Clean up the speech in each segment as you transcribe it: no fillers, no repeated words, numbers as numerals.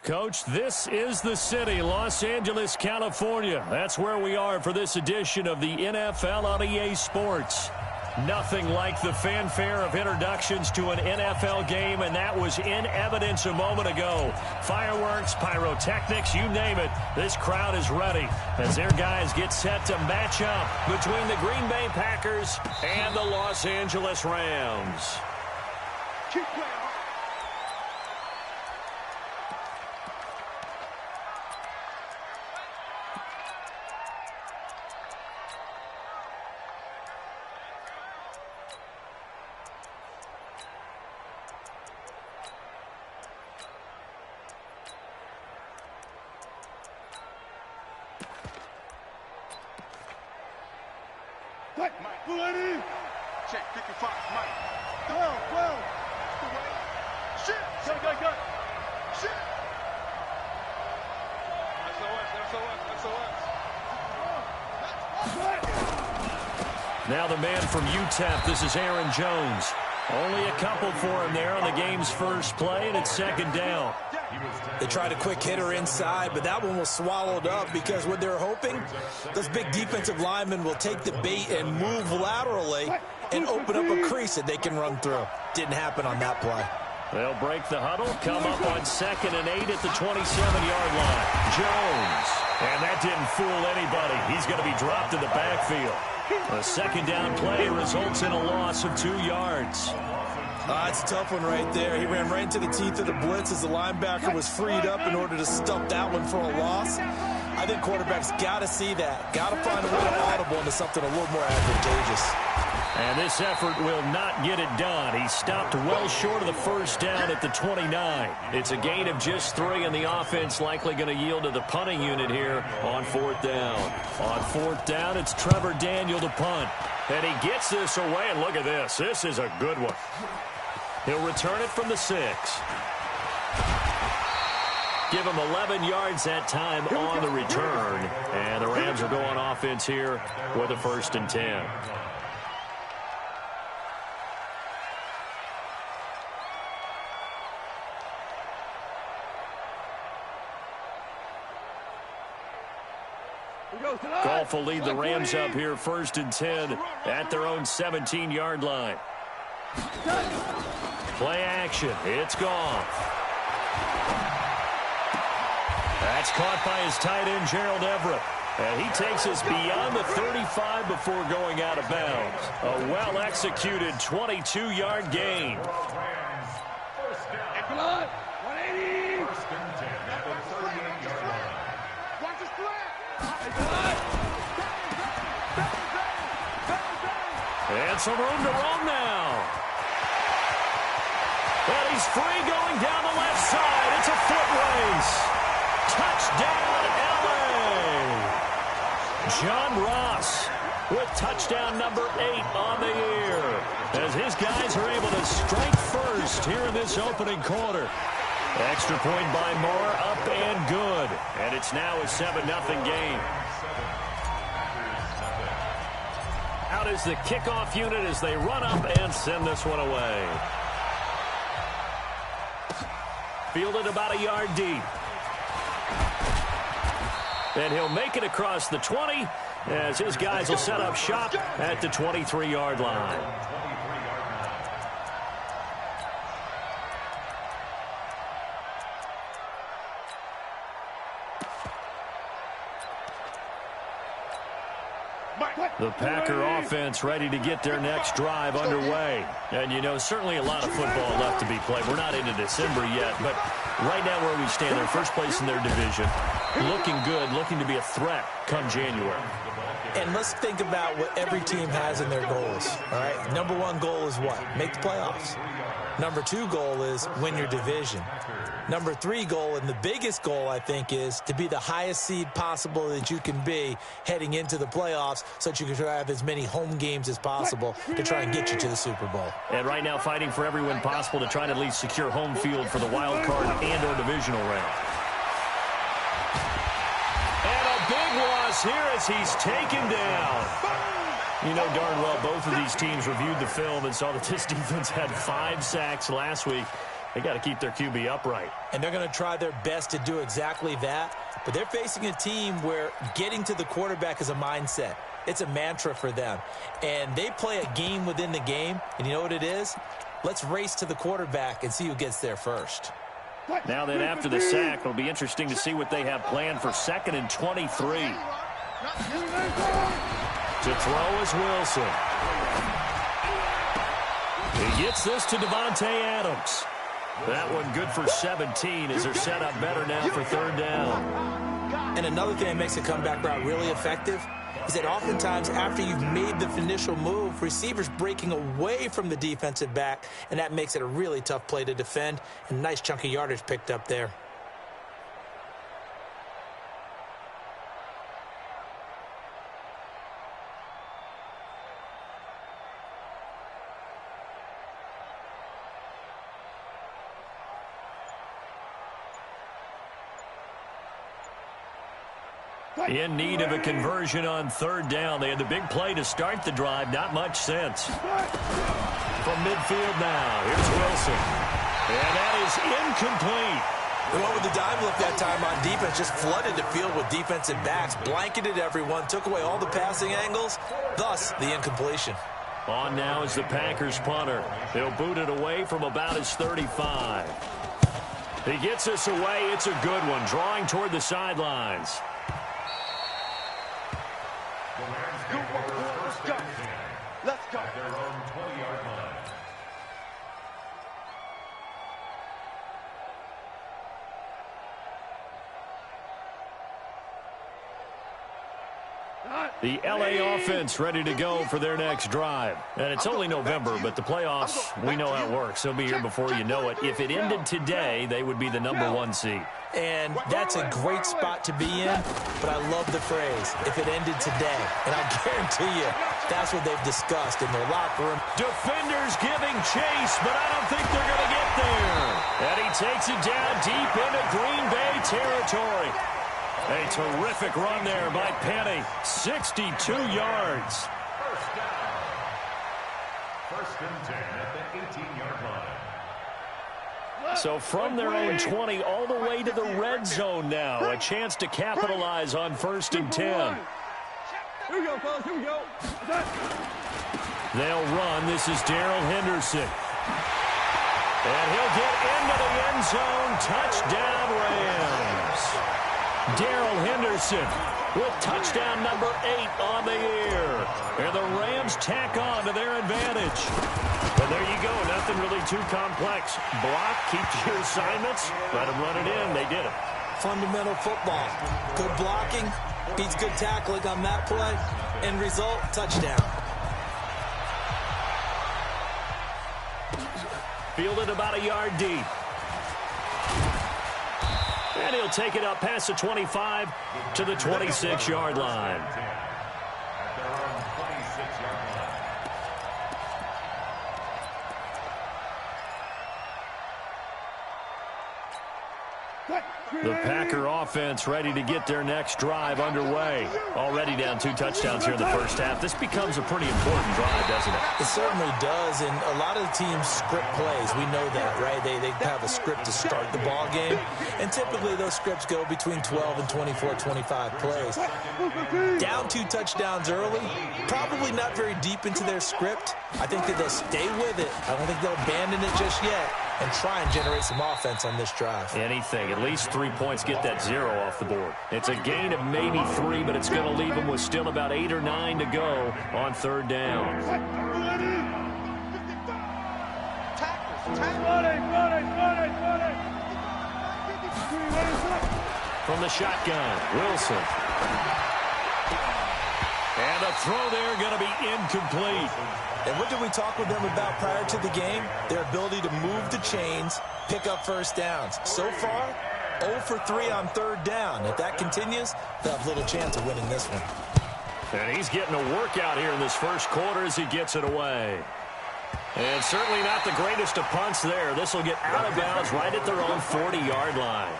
Coach, this is the city, Los Angeles, California. That's where we are for this edition of the NFL on EA Sports. Nothing like the fanfare of introductions to an NFL game, and that was in evidence a moment ago. Fireworks, pyrotechnics, you name it. This crowd is ready as their guys get set to match up between the Green Bay Packers and the Los Angeles Rams. Ready? Check 55, Mike. 12. Shit. Go. Shit. SOS. Now the man from UTEP, this is Aaron Jones. Only a couple for him there on the game's first play, and it's second down. They tried a quick hitter inside, but that one was swallowed up because what they're hoping, those big defensive linemen will take the bait and move laterally and open up a crease that they can run through. Didn't happen on that play. They'll break the huddle, come up on 2nd and 8 at the 27-yard line. Jones, and that didn't fool anybody. He's going to be dropped in the backfield. A second down play results in a loss of 2 yards. That's a tough one right there. He ran right into the teeth of the blitz as the linebacker was freed up in order to stump that one for a loss. I think quarterbacks got to see that. Got to find a way to audible into something a little more advantageous. And this effort will not get it done. He stopped well short of the first down at the 29. It's a gain of just 3, and the offense likely going to yield to the punting unit here on 4th down. On 4th down, it's Trevor Daniel to punt. And he gets this away, and look at this. This is a good one. He'll return it from the 6. Give him 11 yards that time on the return. And the Rams will go on offense here with a 1st and 10. Goff will lead the Rams up here 1st and 10 at their own 17-yard line. Play action. It's Goff. That's caught by his tight end, Gerald Everett. And he takes us beyond the 35 before going out of bounds. A well-executed 22-yard gain. And some room to roam now. And he's free going down the left side. It's a foot race. Touchdown, L.A. John Ross with touchdown number 8 on the year, as his guys are able to strike first here in this opening quarter. Extra point by Moore, up and good. And it's now a 7-0 game. Out is the kickoff unit as they run up and send this one away. Fielded about a yard deep. And he'll make it across the 20 as his guys will set up shop at the 23-yard line. The Packer offense ready to get their next drive underway. And, you know, certainly a lot of football left to be played. We're not into December yet, but right now where we stand, they're first place in their division. Looking good, looking to be a threat come January. And let's think about what every team has in their goals, all right? Number 1 goal is what? Make the playoffs. Number 2 goal is win your division. Number 3 goal, and the biggest goal, I think, is to be the highest seed possible that you can be heading into the playoffs so that you can have as many home games as possible to try and get you to the Super Bowl. And right now fighting for every win possible to try and at least secure home field for the wild card and or divisional round. And a big loss here as he's taken down. You know darn well both of these teams reviewed the film and saw that this defense had 5 sacks last week. They got to keep their QB upright. And they're going to try their best to do exactly that. But they're facing a team where getting to the quarterback is a mindset. It's a mantra for them. And they play a game within the game. And you know what it is? Let's race to the quarterback and see who gets there first. Now then, after the sack, it'll be interesting to see what they have planned for 2nd and 23. To throw is Wilson. He gets this to Devontae Adams. That one good for 17 as they're set up better now for 3rd down. And another thing that makes the comeback route really effective is that oftentimes after you've made the initial move, receivers breaking away from the defensive back, and that makes it a really tough play to defend. And nice chunk of yardage picked up there. In need of a conversion on 3rd down. They had the big play to start the drive. Not much sense. From midfield now, here's Wilson. And that is incomplete. They went with the dime look that time on defense. Just flooded the field with defensive backs. Blanketed everyone. Took away all the passing angles. Thus, the incompletion. On now is the Packers punter. They'll boot it away from about his 35. He gets this away. It's a good one. Drawing toward the sidelines. Let's go. At their own 20-yard line. The LA offense ready to go for their next drive. And it's only November, but the playoffs, we know how it works. They'll be here before you know it. If it ended today, they would be the #1 seed. And that's a great spot to be in, but I love the phrase, if it ended today. And I guarantee you, that's what they've discussed in their locker room. Defenders giving chase, but I don't think they're going to get there. And he takes it down deep into Green Bay territory. A terrific run there by Penny. 62 yards. First down. 1st and 10 at the 18-yard line. So from their own 20 all the way to the red zone now. A chance to capitalize on 1st and 10. Here we go, fellas. Here we go. They'll run. This is Darrell Henderson. And he'll get into the end zone. Touchdown, Rams. Darrell Henderson with touchdown number 8 on the year. And the Rams tack on to their advantage. And there you go. Nothing really too complex. Block, keep your assignments, let them run it in. They did it. Fundamental football. Good blocking beats good tackling on that play. End result, touchdown. Fielded about a yard deep. And he'll take it up past the 25 to the 26-yard line. At their own 26-yard line. The Packer offense ready to get their next drive underway. Already down 2 touchdowns here in the first half. This becomes a pretty important drive, doesn't it? It certainly does, and a lot of the teams script plays. We know that, right? They have a script to start the ball game, and typically those scripts go between 12 and 24, 25 plays. Down 2 touchdowns early, probably not very deep into their script. I think that they'll stay with it. I don't think they'll abandon it just yet and try and generate some offense on this drive. Anything. At least 3 points, get that 0 off the board. It's a gain of maybe 3, but it's going to leave them with still about 8 or 9 to go on 3rd down. From the shotgun, Wilson. And a throw there going to be incomplete. And what did we talk with them about prior to the game? Their ability to move the chains, pick up first downs. So far, 0 for 3 on 3rd down. If that continues, they'll have little chance of winning this one. And he's getting a workout here in this first quarter as he gets it away. And certainly not the greatest of punts there. This will get out of bounds right at their own 40-yard line.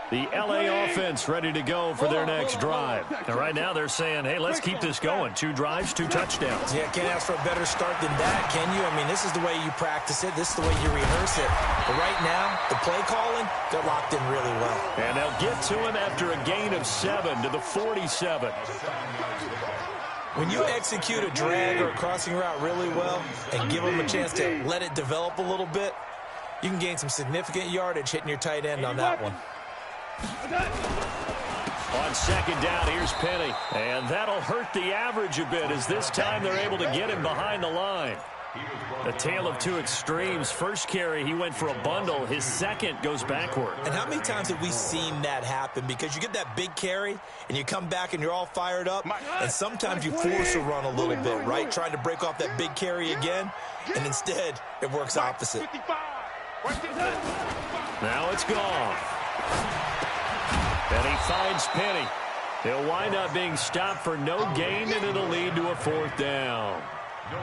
The LA offense ready to go for their next drive. And right now they're saying, hey, let's keep this going. 2 drives, 2 touchdowns. Yeah, can't ask for a better start than that, can you? I mean, this is the way you practice it. This is the way you rehearse it. But right now, the play calling, they're locked in really well. And they'll get to him after a gain of 7 to the 47. When you execute a drag or a crossing route really well and give them a chance to let it develop a little bit, you can gain some significant yardage hitting your tight end on that one. On second down, here's Penny. And that'll hurt the average a bit as this time they're able to get him behind the line. A tale of 2 extremes. First carry, he went for a bundle. His second goes backward. And how many times have we seen that happen? Because you get that big carry, and you come back and you're all fired up, and sometimes you force a run a little bit, right? Trying to break off that big carry again, and instead it works opposite. Now it's gone. And he finds Penny. He'll wind up being stopped for no gain, and it'll lead to a 4th down.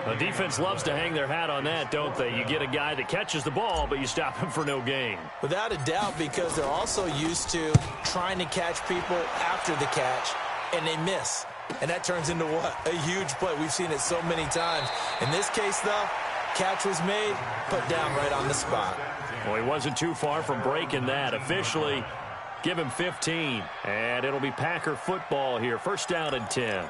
The defense loves to hang their hat on that, don't they? You get a guy that catches the ball, but you stop him for no gain. Without a doubt, because they're also used to trying to catch people after the catch, and they miss. And that turns into what? A huge play. We've seen it so many times. In this case, though, catch was made, put down right on the spot. Well, he wasn't too far from breaking that. Officially, give him 15. And it'll be Packer football here. 1st down and 10.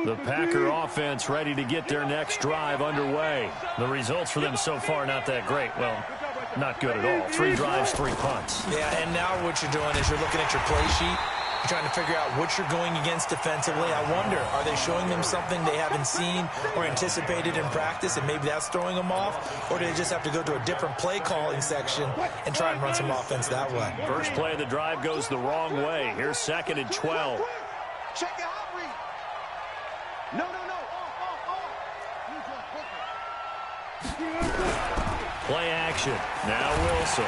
The Packer offense ready to get their next drive underway. The results for them so far not that great. Well, not good at all. 3 drives, 3 punts. Yeah, and now what you're doing is you're looking at your play sheet. You're trying to figure out what you're going against defensively. I wonder, are they showing them something they haven't seen or anticipated in practice, and maybe that's throwing them off? Or do they just have to go to a different play calling section and try and run some offense that way? First play of the drive goes the wrong way. Here's 2nd and 12. Check it out. No. Play action. Now Wilson.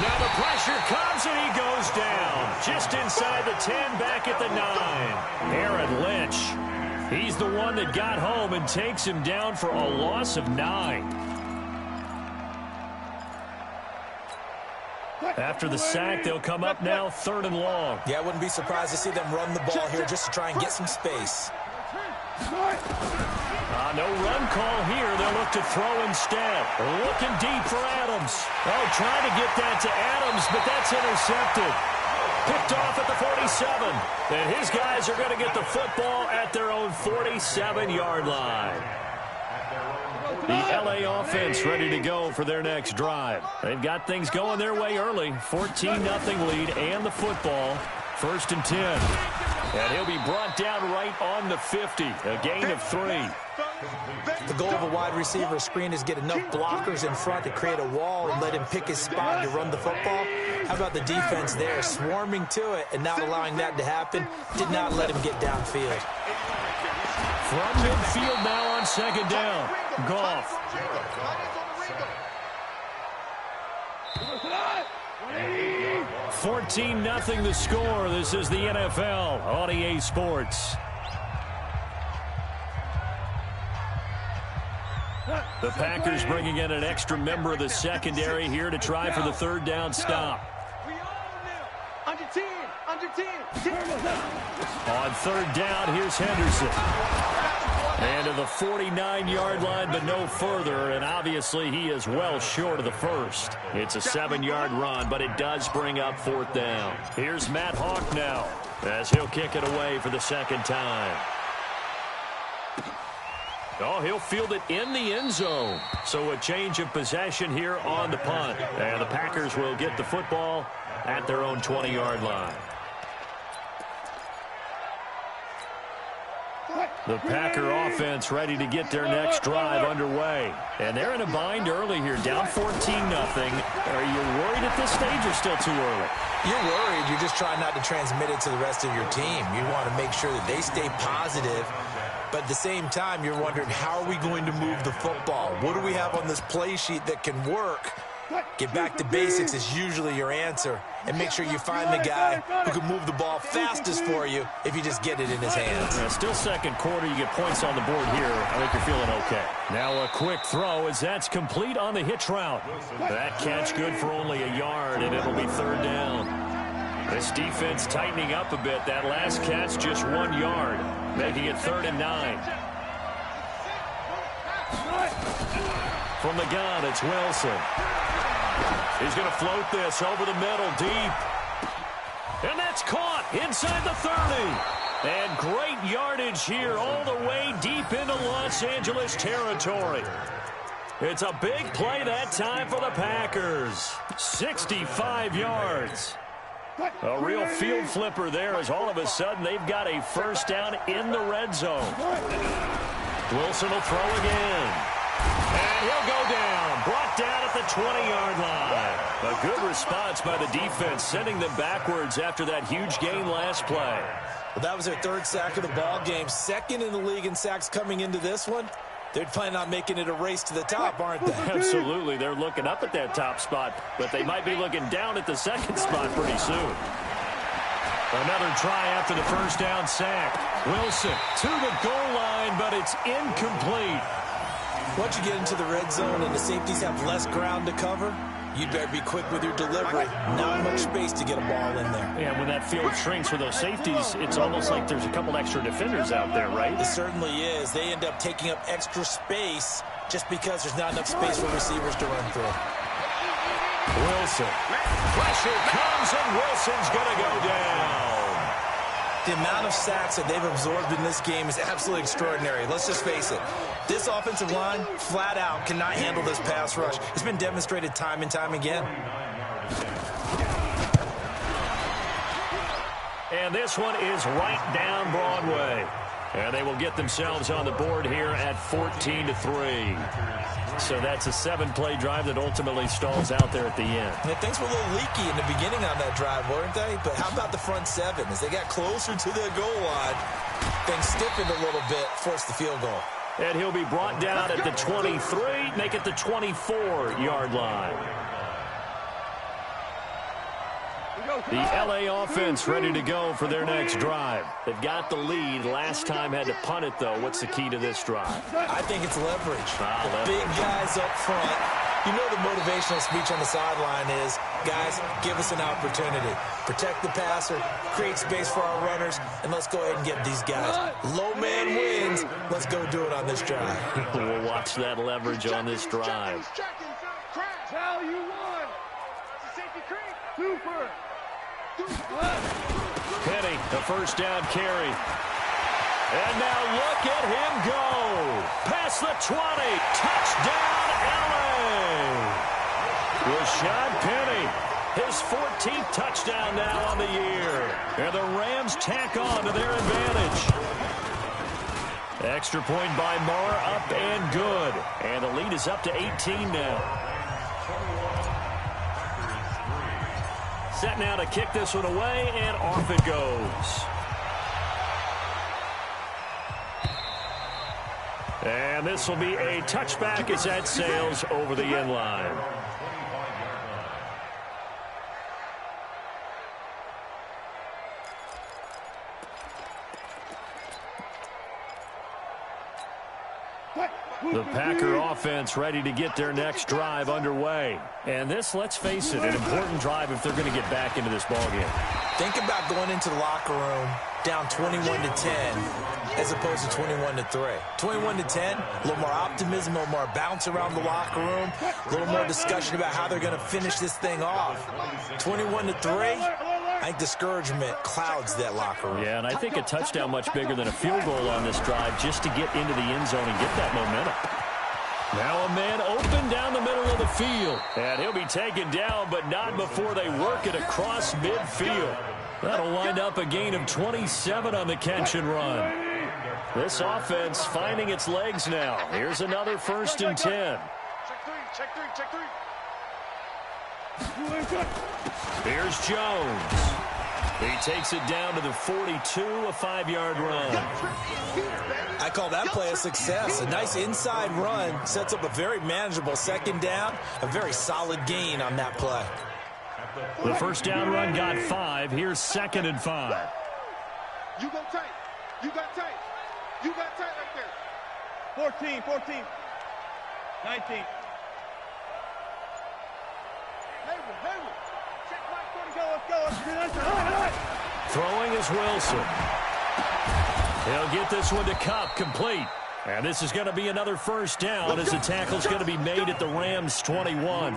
Now the pressure comes and he goes down. Just inside the 10, back at the 9. Aaron Lynch. He's the one that got home and takes him down for a loss of 9. After the sack, they'll come up now 3rd and long. Yeah, I wouldn't be surprised to see them run the ball here just to try and get some space. No run call here. They'll look to throw instead. Looking deep for Adams. Oh, trying to get that to Adams, but that's intercepted. Picked off at the 47. And his guys are going to get the football at their own 47-yard line. The LA offense ready to go for their next drive. They've got things going their way early. 14-0 lead and the football. 1st and 10. And he'll be brought down right on the 50. A gain of 3. The goal of a wide receiver screen is get enough blockers in front to create a wall and let him pick his spot to run the football. How about the defense there, swarming to it and not allowing that to happen? Did not let him get downfield. From midfield now on 2nd down. Goff. 14-0 the score. This is the NFL on EA Sports. The Packers bringing in an extra member of the secondary here to try for the 3rd down stop. Under 10. On 3rd down, here's Henderson. And to the 49-yard line, but no further. And obviously, he is well short of the 1st. It's a 7-yard run, but it does bring up 4th down. Here's Matt Hawk now as he'll kick it away for the 2nd time. Oh, he'll field it in the end zone. So a change of possession here on the punt. And the Packers will get the football at their own 20-yard line. The Packer offense ready to get their next drive underway. And they're in a bind early here, down 14-0. Are you worried at this stage or still too early? You're worried. You're just trying not to transmit it to the rest of your team. You want to make sure that they stay positive. But at the same time, you're wondering, how are we going to move the football? What do we have on this play sheet that can work? Get back to basics is usually your answer. And make sure you find the guy who can move the ball fastest for you if you just get it in his hands. Yeah, still second quarter. You get points on the board here. I think you're feeling okay. Now a quick throw as that's complete on the hitch route. That catch good for only a yard, and it'll be third down. This defense tightening up a bit. That last catch just 1 yard, making it 3rd and 9. From the gun, it's Wilson. He's going to float this over the middle, deep. And that's caught inside the 30. And great yardage here all the way deep into Los Angeles territory. It's a big play that time for the Packers. 65 yards. A real field flipper there as all of a sudden they've got a first down in the red zone. Wilson will throw again. And he'll go down. Brought down at the 20-yard line. A good response by the defense, sending them backwards after that huge gain last play. Well, that was their 3rd sack of the ball game. 2nd in the league in sacks coming into this one. They're planning on making it a race to the top, aren't they? Absolutely. They're looking up at that top spot, but they might be looking down at the 2nd spot pretty soon. Another try after the first down sack. Wilson to the goal line, but it's incomplete. Once you get into the red zone and the safeties have less ground to cover, you'd better be quick with your delivery. Not much space to get a ball in there. Yeah, when that field shrinks for those safeties, it's almost like there's a couple extra defenders out there, right? It certainly is. They end up taking up extra space just because there's not enough space for receivers to run through. Wilson. Pressure comes, and Wilson's going to go down. The amount of sacks that they've absorbed in this game is absolutely extraordinary. Let's just face it. This offensive line, flat out, cannot handle this pass rush. It's been demonstrated time and time again. And this one is right down Broadway. And they will get themselves on the board here at 14-3. So that's a 7-play drive that ultimately stalls out there at the end. Yeah, things were a little leaky in the beginning on that drive, weren't they? But how about the front 7? As they got closer to the goal line, things stiffened a little bit, forced the field goal. And he'll be brought down at the 23, make it the 24-yard line. The LA offense ready to go for their next drive. They've got the lead. Last time had to punt it, though. What's the key to this drive? I think it's leverage. The big guys up front. You know the motivational speech on the sideline is, guys, give us an opportunity. Protect the passer, create space for our runners, and let's go ahead and get these guys. Low man wins. Let's go do it on this drive. We'll watch that leverage on this drive. Tell you one. Safety creek. Super. Penny, the first down carry. And now look at him go. Past the 20. Touchdown, LA. Rashad Penny, his 14th touchdown now on the year. And the Rams tack on to their advantage. Extra point by Moore, up and good. And the lead is up to 18 now. Set now to kick this one away, and off it goes. And this will be a touchback as that sails over the end line. The Packer offense ready to get their next drive underway. And this, let's face it, an important drive if they're going to get back into this ballgame. Think about going into the locker room down 21-10 as opposed to 21-3. 21-10, a little more optimism, a little more bounce around the locker room, a little more discussion about how they're going to finish this thing off. 21-3, I think discouragement clouds that locker room. Yeah, and I think a touchdown much bigger than a field goal on this drive just to get into the end zone and get that momentum. Now a man open down the middle of the field. And he'll be taken down, but not before they work it across midfield. That'll wind up a gain of 27 on the catch and run. This offense finding its legs now. Here's another 1st and 10. Check three. Here's Jones. He takes it down to the 42, a 5-yard run. I call that play a success. A nice inside run sets up a very manageable second down, a very solid gain on that play. The first down run got 5. Here's 2nd and 5. You go tight. You got tight. You got tight right there. 14, 14, 19. Hayward. Check right 40. Let's go. Throwing is Wilson. He'll get this one to Cup, complete. And this is going to be another first down as the tackle's going to be made at the Rams' 21.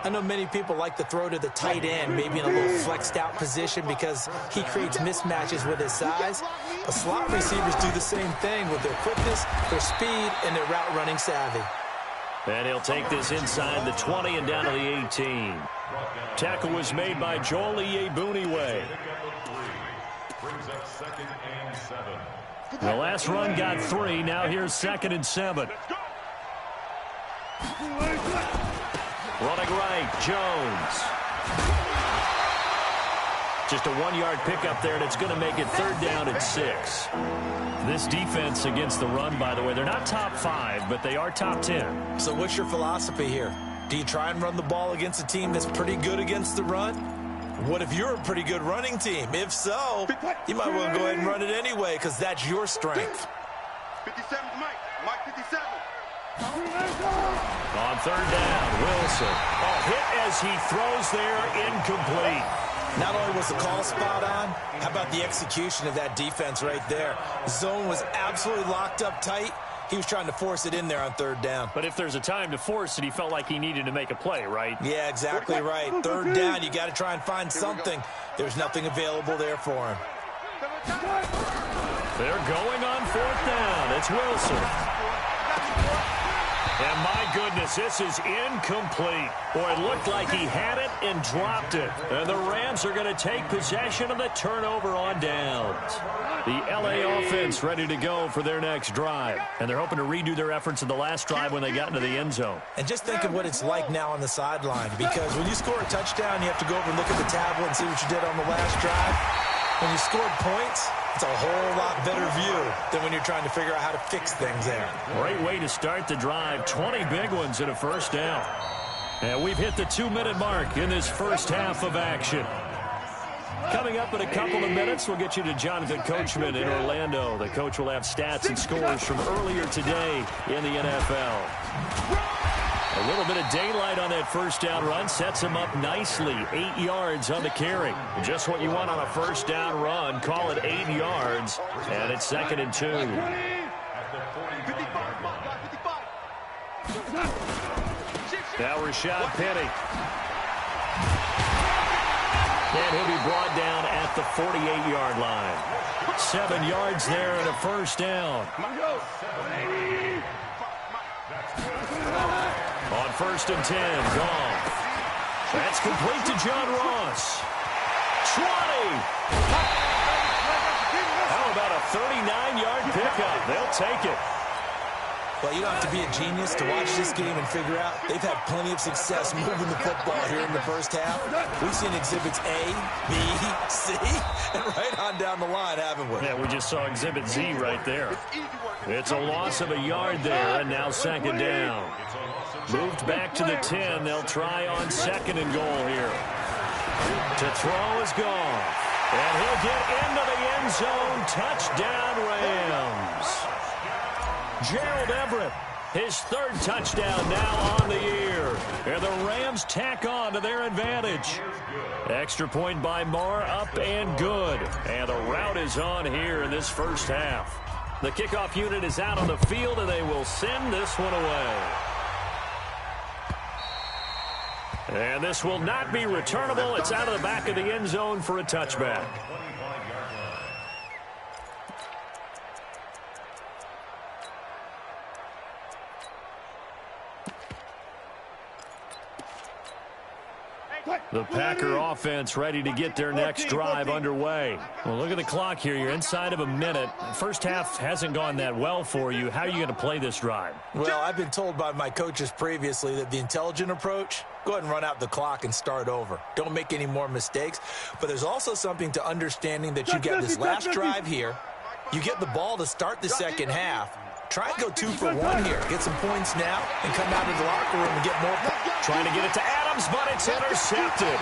I know many people like to throw to the tight end, maybe in a little flexed out position because he creates mismatches with his size. But slot receivers do the same thing with their quickness, their speed, and their route running savvy. And he'll take this inside the 20 and down to the 18. Tackle was made by Joel Iyiegbuniwe. The last run got 3. Now here's 2nd and 7. Running right, Jones. Just a 1-yard pickup there, and it's going to make it 3rd down and 6. This defense against the run, by the way, they're not top 5, but they are top 10. So what's your philosophy here? Do you try and run the ball against a team that's pretty good against the run? What if you're a pretty good running team? If so, you might want to go ahead and run it anyway because that's your strength. 57 Mike 57. On 3rd down, Wilson. A hit as he throws there, incomplete. Not only was the call spot on, how about the execution of that defense right there? Zone was absolutely locked up tight. He was trying to force it in there on 3rd down. But if there's a time to force it, he felt like he needed to make a play, right? Yeah, exactly right. 3rd down, you got to try and find something. There's nothing available there for him. They're going on 4th down. It's Wilson. And my goodness, this is incomplete. Boy, it looked like he had it and dropped it. And the Rams are going to take possession of the turnover on downs. The LA offense ready to go for their next drive. And they're hoping to redo their efforts in the last drive when they got into the end zone. And just think of what it's like now on the sideline. Because when you score a touchdown, you have to go over and look at the tablet and see what you did on the last drive. When you scored points, it's a whole lot better view than when you're trying to figure out how to fix things there. Great way to start the drive. 20 big ones and a first down. And we've hit the 2-minute mark in this first half of action. Coming up in a couple of minutes, we'll get you to Jonathan Coachman in Orlando. The coach will have stats and scores from earlier today in the NFL. A little bit of daylight on that first down run sets him up nicely. 8 yards on the carry. Just what you want on a first down run. Call it 8 yards, and it's 2nd and 2. Now Rashad Penny. And he'll be brought down at the 48-yard line. 7 yards there and a first down. On 1st and 10, Goff. That's complete to John Ross. 20. How about a 39-yard pickup? They'll take it. Well, you don't have to be a genius to watch this game and figure out they've had plenty of success moving the football here in the first half. We've seen exhibits A, B, C, and right on down the line, haven't we? Yeah, we just saw exhibit Z right there. It's a loss of a yard there, and now 2nd down. Moved back to the 10. They'll try on 2nd and goal here. To throw is gone. And he'll get into the end zone. Touchdown, Rams. Gerald Everett, his 3rd touchdown now on the year. And the Rams tack on to their advantage. Extra point by Marr, up and good. And the route is on here in this first half. The kickoff unit is out on the field, and they will send this one away. And this will not be returnable. It's out of the back of the end zone for a touchback. The Packer offense ready to get their next drive underway. Well, look at the clock here. You're inside of a minute. First half hasn't gone that well for you. How are you going to play this drive? Well, I've been told by my coaches previously that the intelligent approach, go ahead and run out the clock and start over. Don't make any more mistakes. But there's also something to understanding that you get this last drive here. You get the ball to start the second half. Try and go 2 for 1 here. Get some points now and come out of the locker room and get more points. Trying to get it to Adams, but it's intercepted.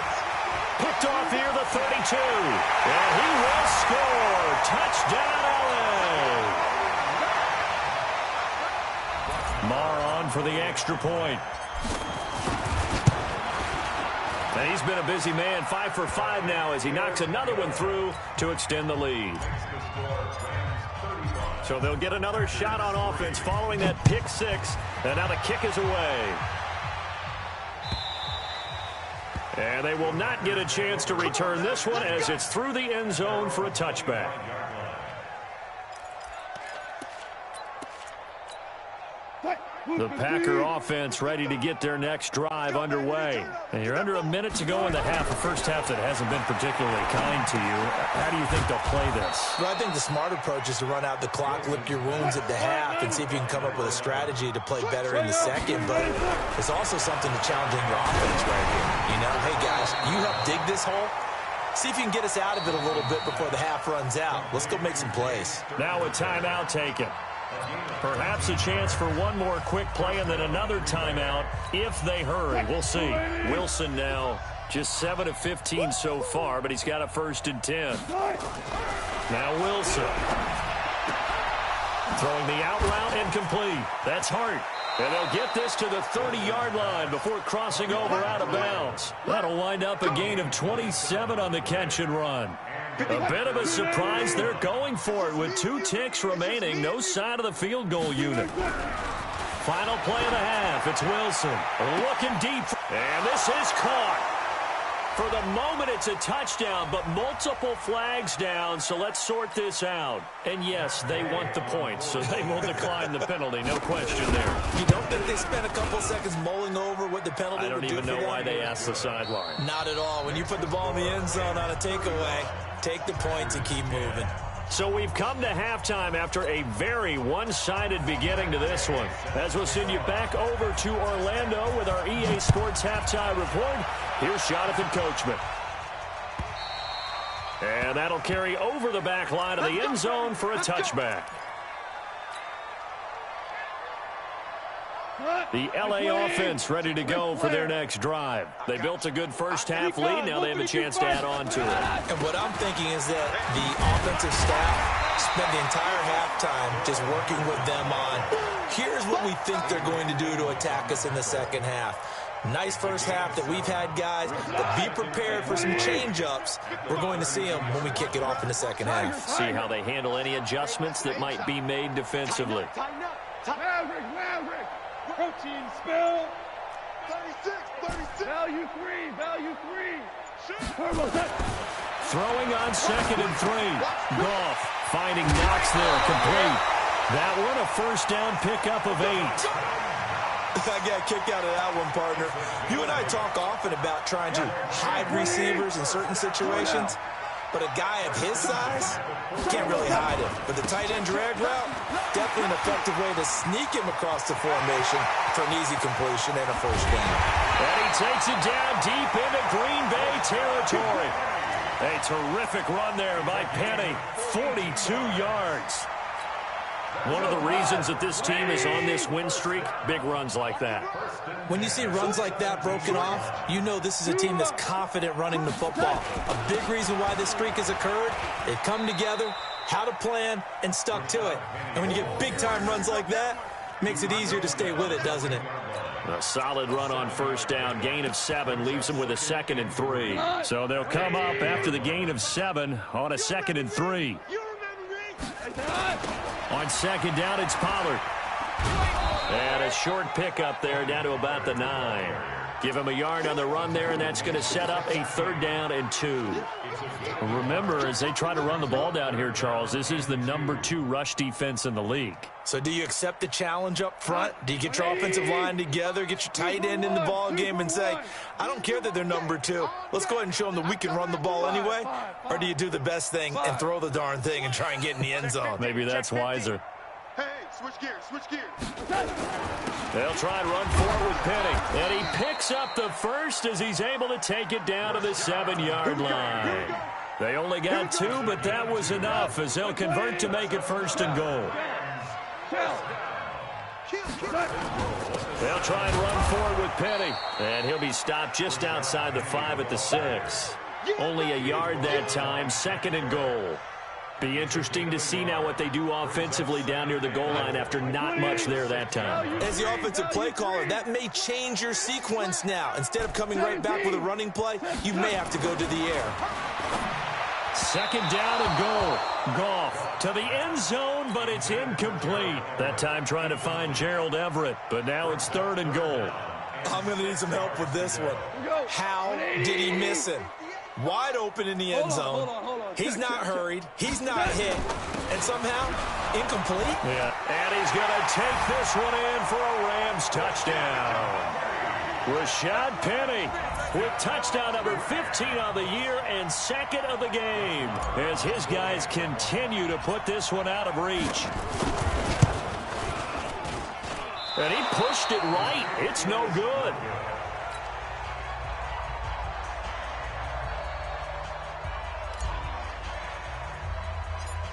Picked off here, the 32. And he will score. Touchdown, LA. Marr on for the extra point. And he's been a busy man, 5 for 5 now as he knocks another one through to extend the lead. So they'll get another shot on offense following that pick 6. And now the kick is away. And they will not get a chance to return this one as it's through the end zone for a touchback. The Packer offense ready to get their next drive underway. And you're under a minute to go in the half, a first half that hasn't been particularly kind to you. How do you think they'll play this? Well, I think the smart approach is to run out the clock, lick your wounds at the half, and see if you can come up with a strategy to play better in the second. But it's also something to challenge in your offense right here. You know, hey, guys, you help dig this hole. See if you can get us out of it a little bit before the half runs out. Let's go make some plays. Now a timeout taken. Perhaps a chance for one more quick play and then another timeout if they hurry. We'll see. Wilson now just 7 of 15 so far, but he's got a 1st and 10. Now Wilson. Throwing the out route incomplete. That's Hart. And they'll get this to the 30-yard line before crossing over out of bounds. That'll wind up a gain of 27 on the catch and run. A bit of a surprise. They're going for it with 2 ticks remaining. No sign of the field goal unit. Final play of the half. It's Wilson looking deep. And this is caught. For the moment, it's a touchdown, but multiple flags down, so let's sort this out. And, yes, they want the points, so they will decline the penalty. No question there. You don't think they spent a couple seconds mulling over what the penalty would do for them? I don't even know why they asked the sideline. Not at all. When you put the ball in the end zone on a takeaway, take the points and keep moving. So we've come to halftime after a very one-sided beginning to this one. As we'll send you back over to Orlando with our EA Sports Halftime Report, here's Jonathan Coachman. And that'll carry over the back line of the end zone for a touchback. The LA offense ready to go for their next drive. They built a good first-half lead. Now they have a chance to add on to it. And what I'm thinking is that the offensive staff spent the entire halftime just working with them on, here's what we think they're going to do to attack us in the second half. Nice first half that we've had, guys, but be prepared for some change-ups. We're going to see them when we kick it off in the second half. See how they handle any adjustments that might be made defensively. Protein spill. 36. Value 3. Throwing on 2nd and 3. Goff finding Knox there, complete. That one a first down pickup of 8. I got kicked out of that one, partner. You and I talk often about trying to hide receivers in certain situations. But a guy of his size, can't really hide him. But the tight end drag route, definitely an effective way to sneak him across the formation for an easy completion and a first down. And he takes it down deep into Green Bay territory. A terrific run there by Penny, 42 yards. One of the reasons that this team is on this win streak, big runs like that. When you see runs like that broken off, you know this is a team that's confident running the football. A big reason why this streak has occurred, they've come together, had a plan, and stuck to it. And when you get big-time runs like that, it makes it easier to stay with it, doesn't it? A solid run on first down. Gain of 7 leaves them with a 2nd and 3. So they'll come up after the gain of 7 on a 2nd and 3. On 2nd down, it's Pollard. And a short pickup there down to about the 9. Give him a yard on the run there, and that's going to set up a 3rd down and 2. Remember, as they try to run the ball down here, Charles, this is the number 2 rush defense in the league. So do you accept the challenge up front? Do you get your offensive line together, get your tight end in the ball game and say, I don't care that they're number 2. Let's go ahead and show them that we can run the ball anyway? Or do you do the best thing and throw the darn thing and try and get in the end zone? Maybe that's wiser. Hey, switch gears, switch gears. They'll try and run forward with Penny. And he picks up the first as he's able to take it down to the 7-yard line. They only got 2, but that was enough as they'll convert to make it 1st and goal. They'll try and run forward with Penny. And he'll be stopped just outside the 5 at the 6. Only a yard that time, 2nd and goal. Be interesting to see now what they do offensively down near the goal line after not much there that time. As the offensive play caller, that may change your sequence now. Instead of coming right back with a running play, you may have to go to the air. 2nd down and goal. Goff to the end zone, but it's incomplete. That time trying to find Gerald Everett, but now it's 3rd and goal. I'm going to need some help with this one. How did he miss him? Wide open in the end zone. He's not hurried. He's not hit. And somehow, incomplete. Yeah, and he's going to take this one in for a Rams touchdown. Rashad Penny with touchdown number 15 on the year and 2nd of the game as his guys continue to put this one out of reach. And he pushed it right. It's no good.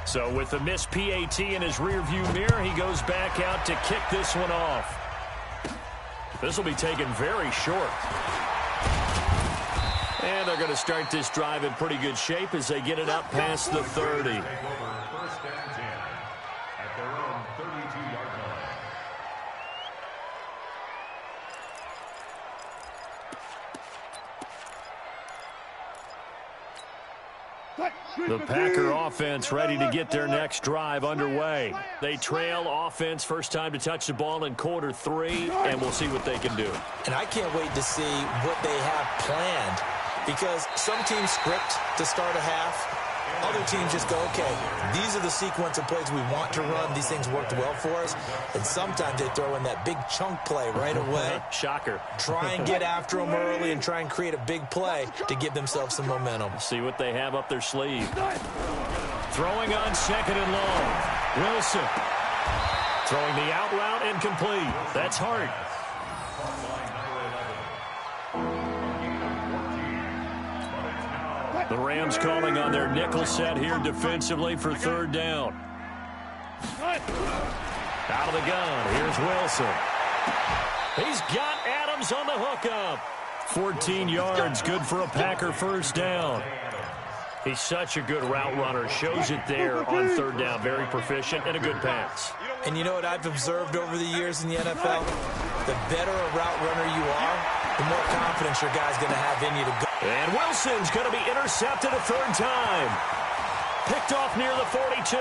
So with the missed PAT in his rearview mirror, he goes back out to kick this one off. This will be taken very short. And they're going to start this drive in pretty good shape as they get it up past the 30. 1st and 10 at their own 32-yard line. The Packer offense ready to get their next drive underway. They trail offense first time to touch the ball in quarter 3, and we'll see what they can do. And I can't wait to see what they have planned because some teams script to start a half. Other teams just go, okay, these are the sequence of plays we want to run. These things worked well for us. And sometimes they throw in that big chunk play right away. Shocker. Try and get after them early and try and create a big play to give themselves some momentum. See what they have up their sleeve. Throwing on 2nd and long. Wilson. Throwing the out route incomplete. That's Hart. The Rams calling on their nickel set here defensively for 3rd down. Out of the gun, here's Wilson. He's got Adams on the hookup. 14 yards, good for a Packer 1st down. He's such a good route runner. Shows it there on 3rd down. Very proficient and a good pass. And you know what I've observed over the years in the NFL? The better a route runner you are, the more confidence your guy's going to have in you to go. And Wilson's going to be intercepted a 3rd time. Picked off near the 42.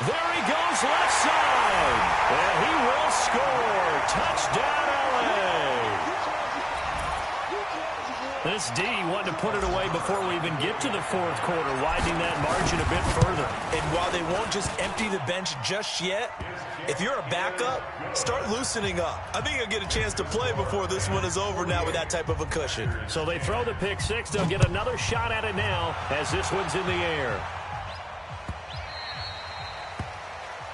There he goes left side. And he will score. Touchdown, LA. This D wanted to put it away before we even get to the 4th quarter, widening that margin a bit further. And while they won't just empty the bench just yet, if you're a backup, start loosening up. I think you'll get a chance to play before this one is over now with that type of a cushion. So they throw the pick 6. They'll get another shot at it now as this one's in the air.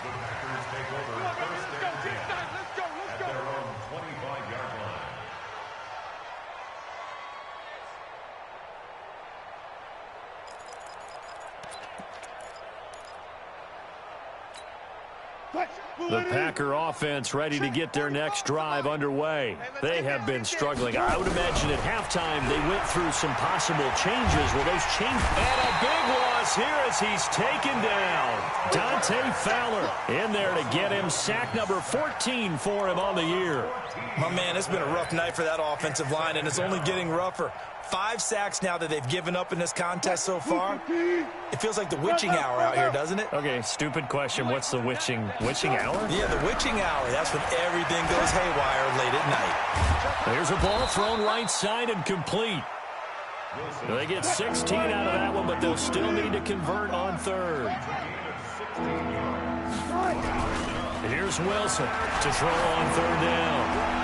The Packers take over 1st and 10 at their own 25-yard line. The Packer offense ready to get their next drive underway. They have been struggling. I would imagine at halftime they went through some possible changes. Will those change? And a big one loss here as he's taken down. Dante Fowler in there to get him sack number 14 for him on the year. My man, it's been a rough night for that offensive line, and it's only getting rougher. 5 sacks now that they've given up in this contest so far. It feels like the witching hour out here, doesn't it? Okay, stupid question. What's the witching hour? Yeah, the witching hour. That's when everything goes haywire late at night. There's a ball thrown right side and complete. They get 16 out of that one, but they'll still need to convert on third. Here's Wilson to throw on third down.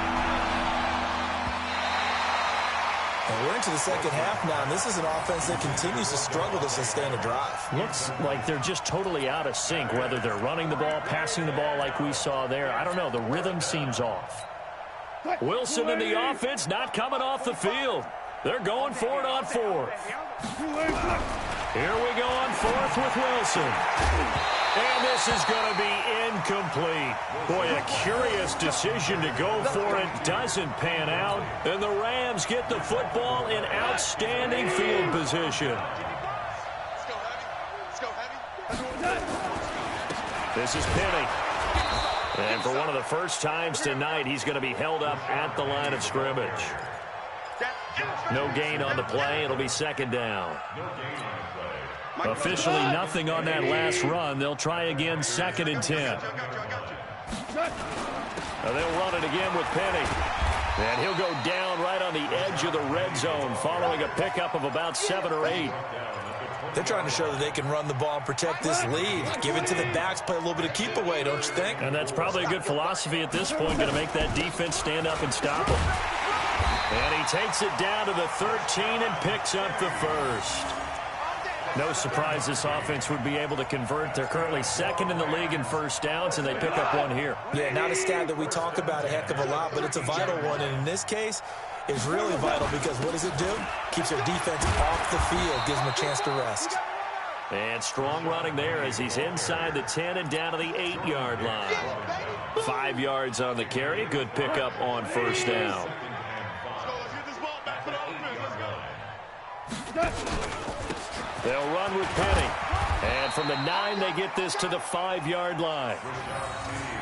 And we're into the second half now, and this is an offense that continues to struggle to sustain a drive. Looks like they're just totally out of sync, whether they're running the ball, passing the ball like we saw there. I don't know. The rhythm seems off. Wilson and the offense not coming off the field. They're going for it on fourth. Here we go on fourth with Wilson. And this is going to be incomplete. Boy, a curious decision to go for it. Doesn't pan out. And the Rams get the football in outstanding field position. This is Penny. And for one of the first times tonight, he's going to be held up at the line of scrimmage. No gain on the play. It'll be second down. Officially nothing on that last run. They'll try again, second and 10. Now they'll run it again with Penny. And he'll go down right on the edge of the red zone following a pickup of about 7 or 8. They're trying to show that they can run the ball and protect this lead. Give it to the backs, play a little bit of keep away, don't you think? And that's probably a good philosophy at this point, going to make that defense stand up and stop him. And he takes it down to the 13 and picks up the first. No surprise this offense would be able to convert. They're currently second in the league in first downs, and they pick up one here. Yeah, not a stat that we talk about a heck of a lot, but it's a vital one. And in this case, it's really vital because what does it do? Keeps their defense off the field, gives them a chance to rest. And strong running there as he's inside the 10 and down to the 8-yard line. 5 yards on the carry. Good pickup on first down. They'll run with Penny. And from the 9, they get this to the 5-yard line.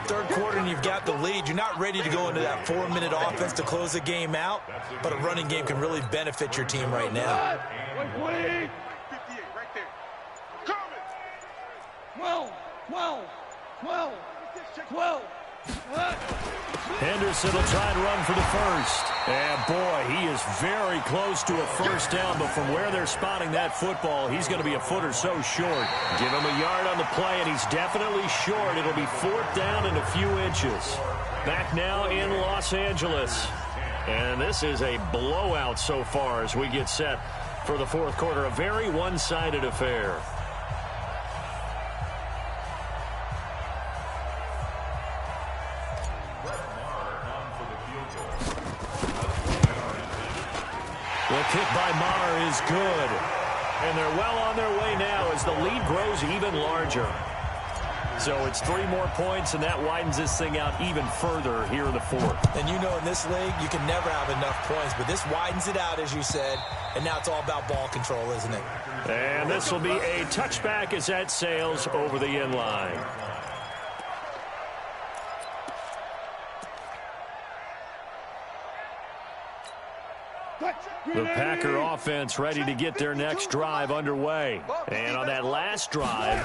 Third quarter and you've got the lead. You're not ready to go into that 4-minute offense to close the game out, but a running game can really benefit your team right now. 58 right there. Coming. 12, 12, 12, 12. Henderson will try and run for the first. And, boy, he is very close to a first down, but from where they're spotting that football, he's going to be a foot or so short. Give him a yard on the play, and he's definitely short. It'll be fourth down and a few inches. Back now in Los Angeles. And this is a blowout so far as we get set for the fourth quarter. A very one-sided affair. The kick by Maher is good. And they're well on their way now as the lead grows even larger. So it's 3 more points, and that widens this thing out even further here in the fourth. And you know in this league, you can never have enough points, but this widens it out, as you said, and now it's all about ball control, isn't it? And this will be a touchback as that sails over the end line. The Packer offense ready to get their next drive underway. And on that last drive,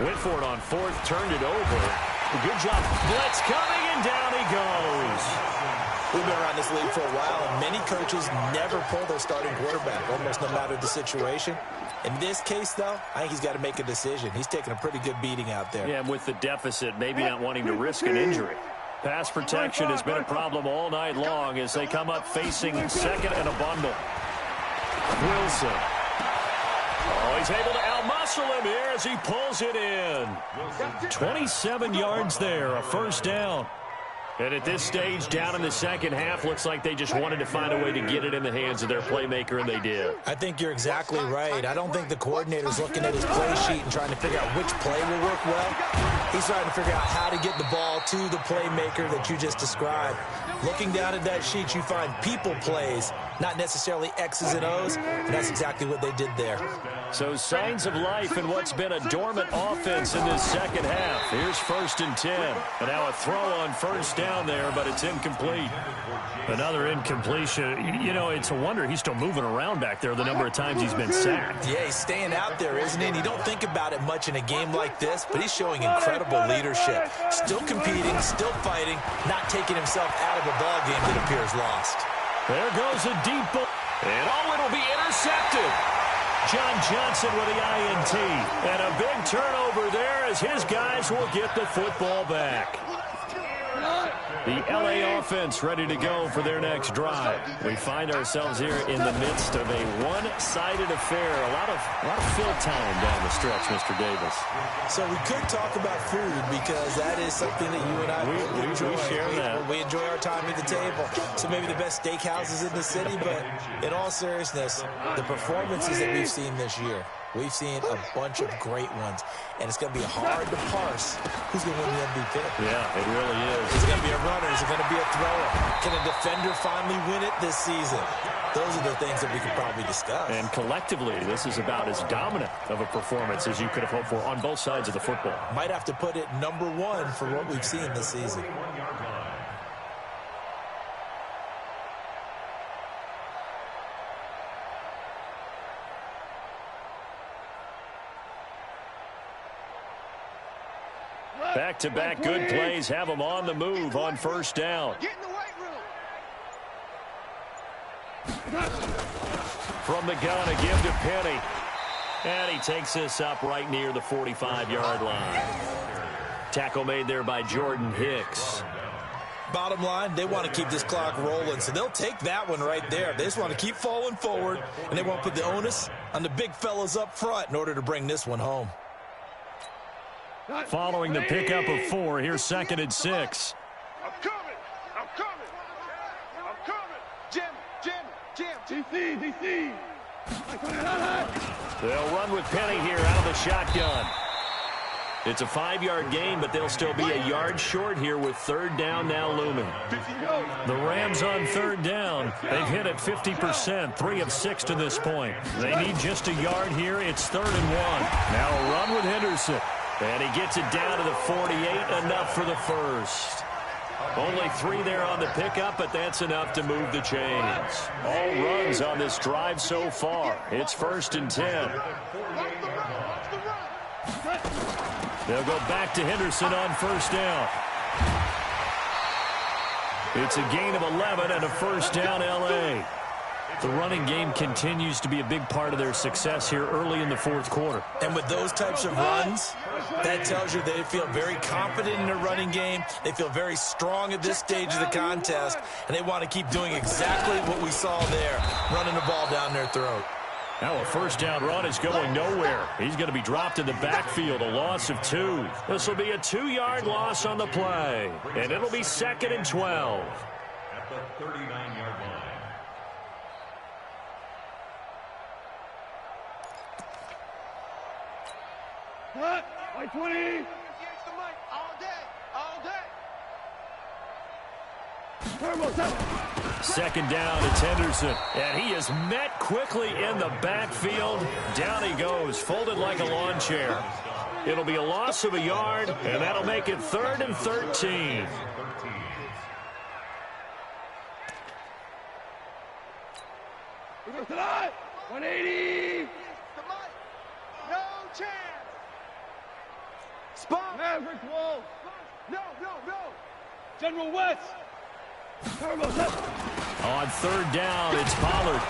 went for it on fourth, turned it over. Good job. Blitz coming, and down he goes. We've been around this league for a while, and many coaches never pull their starting quarterback, almost no matter the situation. In this case, though, I think he's got to make a decision. He's taking a pretty good beating out there. Yeah, with the deficit, maybe not wanting to risk an injury. Pass protection has been a problem all night long as they come up facing second and a bundle. Wilson. Oh, he's able to outmuscle him here as he pulls it in. 27 yards there, a first down. And at this stage, down in the second half, looks like they just wanted to find a way to get it in the hands of their playmaker, and they did. I think you're exactly right. I don't think the coordinator's looking at his play sheet and trying to figure out which play will work well. He's trying to figure out how to get the ball to the playmaker that you just described. Looking down at that sheet, you find people plays not necessarily X's and O's, and that's exactly what they did there. So signs of life in what's been a dormant offense in this second half. Here's 1st and 10. And now a throw on first down there, but it's incomplete. Another incompletion. You know, it's a wonder he's still moving around back there the number of times he's been sacked. Yeah, he's staying out there, isn't he? And you don't think about it much in a game like this, but he's showing incredible leadership. Still competing, still fighting, not taking himself out of a ball game that appears lost. There goes a deep ball. And it'll be intercepted. John Johnson with the INT. And a big turnover there as his guys will get the football back. The LA offense ready to go for their next drive. We find ourselves here in the midst of a one-sided affair. A lot of fill time down the stretch, Mr. Davis. So we could talk about food because that is something that you and I enjoy. We share that. We enjoy our time at the table. So maybe the best steakhouses in the city, but in all seriousness, the performances that we've seen this year, we've seen a bunch of great ones, and it's going to be hard to parse who's going to win the MVP. Yeah, it really is. Is it going to be a runner? Is it going to be a thrower? Can a defender finally win it this season? Those are the things that we could probably discuss. And collectively, this is about as dominant of a performance as you could have hoped for on both sides of the football. Might have to put it number 1 for what we've seen this season. Back-to-back good plays have them on the move on first down. Get in the weight room. From the gun, a give to Penny. And he takes this up right near the 45-yard line. Tackle made there by Jordan Hicks. Bottom line, they want to keep this clock rolling, so they'll take that one right there. They just want to keep falling forward, and they want to put the onus on the big fellas up front in order to bring this one home. Following the pickup of 4, here's 2nd and 6. I'm coming. Jam. DC. They'll run with Penny here out of the shotgun. It's a 5-yard gain, but they'll still be a yard short here with 3rd down now looming. The Rams on 3rd down. They've hit at 50%, 3 of 6 to this point. They need just a yard here. It's 3rd and 1. Now a run with Henderson. And he gets it down to the 48, enough for the first. Only 3 there on the pickup, but that's enough to move the chains. All runs on this drive so far. It's 1st and 10. They'll go back to Henderson on first down. It's a gain of 11 and a first down, L.A. The running game continues to be a big part of their success here early in the 4th quarter. And with those types of runs, that tells you they feel very confident in their running game. They feel very strong at this stage of the contest, and they want to keep doing exactly what we saw there, running the ball down their throat. Now a first down run is going nowhere. He's going to be dropped in the backfield, a loss of 2. This will be a 2-yard loss on the play, and it'll be 2nd and 12. At the 39-yard line. Cut. White 20. All day. 2nd down, it's Henderson. And he is met quickly in the backfield. Down he goes, folded like a lawn chair. It'll be a loss of a yard, and that'll make it 3rd and 13. We're tonight. 180. No chance. Spot. Maverick Wolf. No. General West. On 3rd down, it's Pollard.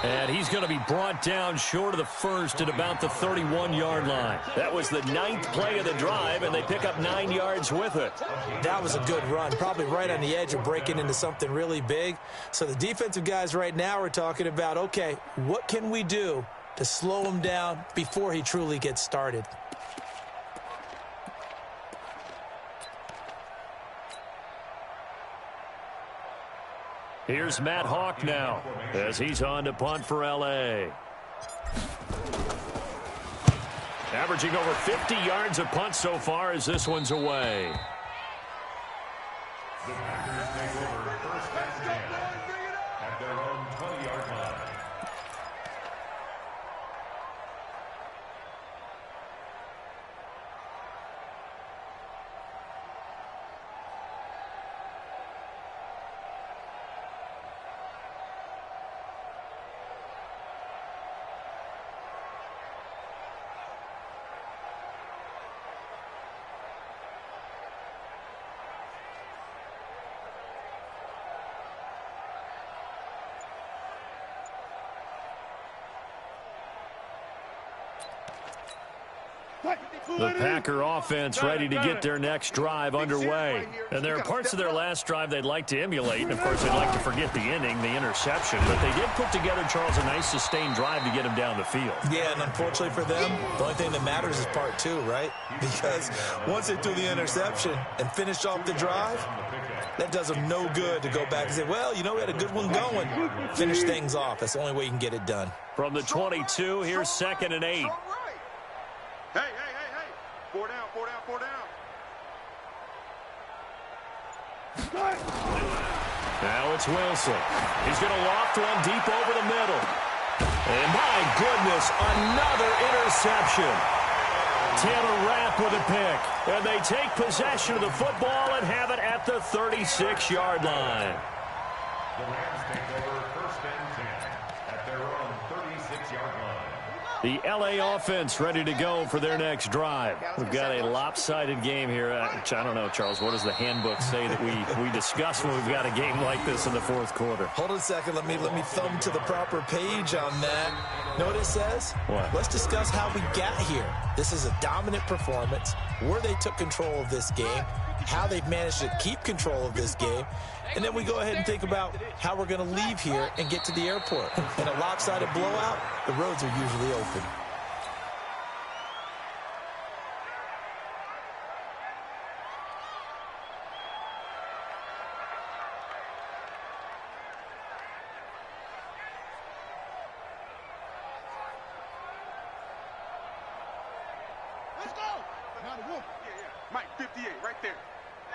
And he's going to be brought down short of the first at about the 31-yard line. That was the 9th play of the drive, and they pick up 9 yards with it. That was a good run, probably right on the edge of breaking into something really big. So the defensive guys right now are talking about, okay, what can we do to slow him down before he truly gets started? Here's Matt Hawk now as he's on to punt for L.A. Averaging over 50 yards a punt so far as this one's away. The Packers take over 1st and 10 at The Packer offense ready to get their next drive underway. And there are parts of their last drive they'd like to emulate. And, of course, they'd like to forget the inning, the interception. But they did put together, Charles, a nice sustained drive to get him down the field. Yeah, and unfortunately for them, the only thing that matters is part two, right? Because once they threw the interception and finished off the drive, that does them no good to go back and say, well, you know, we had a good one going. Finish things off. That's the only way you can get it done. From the 22, here's 2nd and 8. Hey. 4 down. Now it's Wilson. He's going to loft one deep over the middle. And my goodness, another interception. Taylor Rapp with a pick. And they take possession of the football and have it at the 36-yard line. The Rams take over 1st and 10 at their own 36-yard line. The L.A. offense ready to go for their next drive. We've got a lopsided game here. I don't know, Charles, what does the handbook say that we discuss when we've got a game like this in the 4th quarter? Hold on a second. Let me thumb to the proper page on that. Know what it says? What? Let's discuss how we got here. This is a dominant performance, where they took control of this game, how they've managed to keep control of this game, and then we go ahead and think about how we're going to leave here and get to the airport. In a lopsided blowout, the roads are usually open. Let's go. Now the wolf. Yeah. Mike, 58, right there.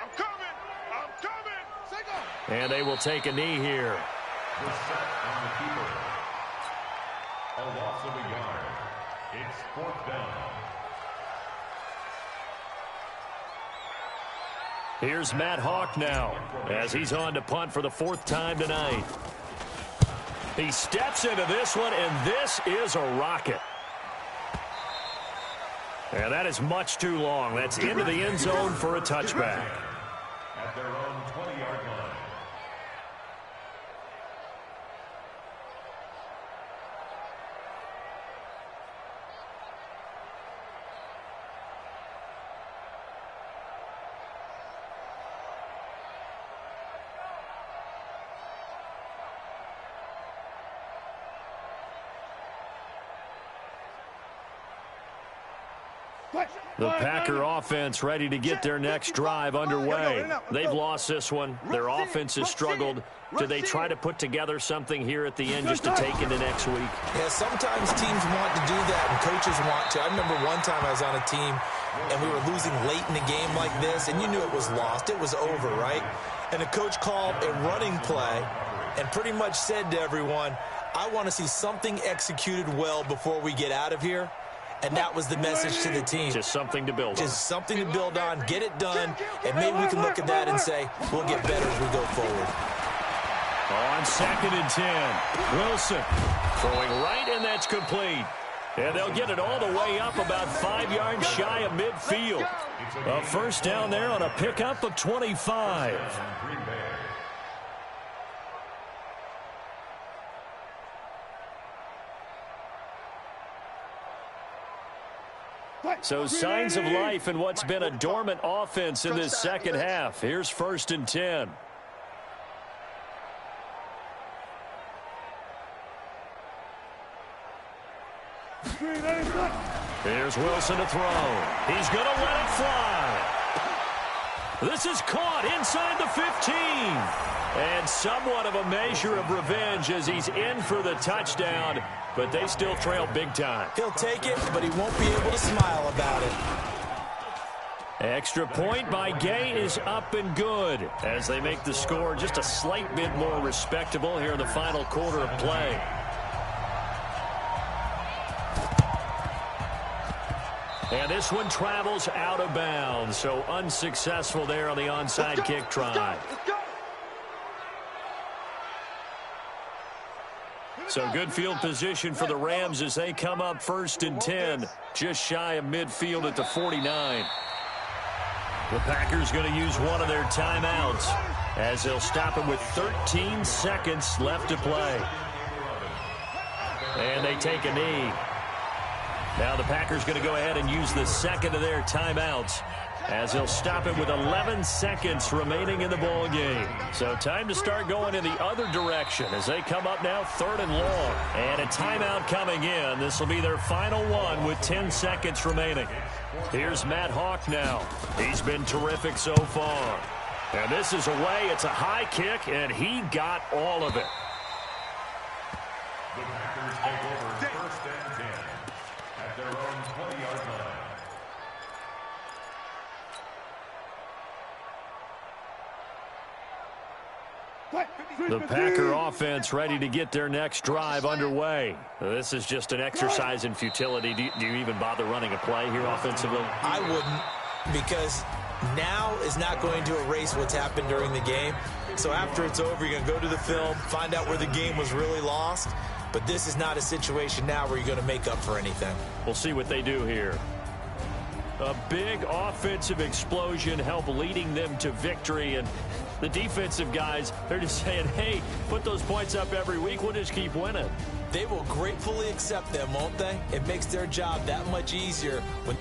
I'm coming. Say go. And they will take a knee here. The set on the keeper. A loss of a yard. It's 4th down. Here's Matt Hawk now as he's on to punt for the 4th time tonight. He steps into this one, and this is a rocket. And that is much too long. That's into the end zone for a touchback. At their own 20-yard line. The Packer offense ready to get their next drive underway. They've lost this one. Their offense has struggled. Do they try to put together something here at the end just to take into next week? Yeah, sometimes teams want to do that and coaches want to. I remember one time I was on a team and we were losing late in a game like this, and you knew it was lost. It was over, right? And the coach called a running play and pretty much said to everyone, I want to see something executed well before we get out of here. And that was the message to the team. Just something to build on. Just something to build on, get it done, and maybe we can look at that and say, we'll get better as we go forward. On 2nd and 10, Wilson throwing right, and that's complete. And they'll get it all the way up about 5 yards shy of midfield. A 1st down there on a pickup of 25. So signs of life in what's been a dormant offense in this 2nd half. Here's 1st and 10. Here's Wilson to throw. He's going to let it fly. This is caught inside the 15. And somewhat of a measure of revenge as he's in for the touchdown, but they still trail big time. He'll take it, but he won't be able to smile about it. Extra point by Gay is up and good as they make the score just a slight bit more respectable here in the final quarter of play. And this one travels out of bounds, so unsuccessful there on the onside kick try. So good field position for the Rams as they come up 1st and 10, just shy of midfield at the 49. The Packers going to use one of their timeouts as they'll stop it with 13 seconds left to play. And they take a knee. Now the Packers going to go ahead and use the second of their timeouts, as they'll stop it with 11 seconds remaining in the ball game. So time to start going in the other direction as they come up now 3rd and long. And a timeout coming in. This will be their final one with 10 seconds remaining. Here's Matt Hawk now. He's been terrific so far. And this is away. It's a high kick, and he got all of it. The Packers take over 1st and 10 at their own 20-yard line. The Packer offense ready to get their next drive underway. This is just an exercise in futility. Do you even bother running a play here offensively? I wouldn't, because now is not going to erase what's happened during the game. So after it's over, you're going to go to the film, find out where the game was really lost. But this is not a situation now where you're going to make up for anything. We'll see what they do here. A big offensive explosion help leading them to victory. And the defensive guys, they're just saying, hey, put those points up every week. We'll just keep winning. They will gratefully accept them, won't they? It makes their job that much easier when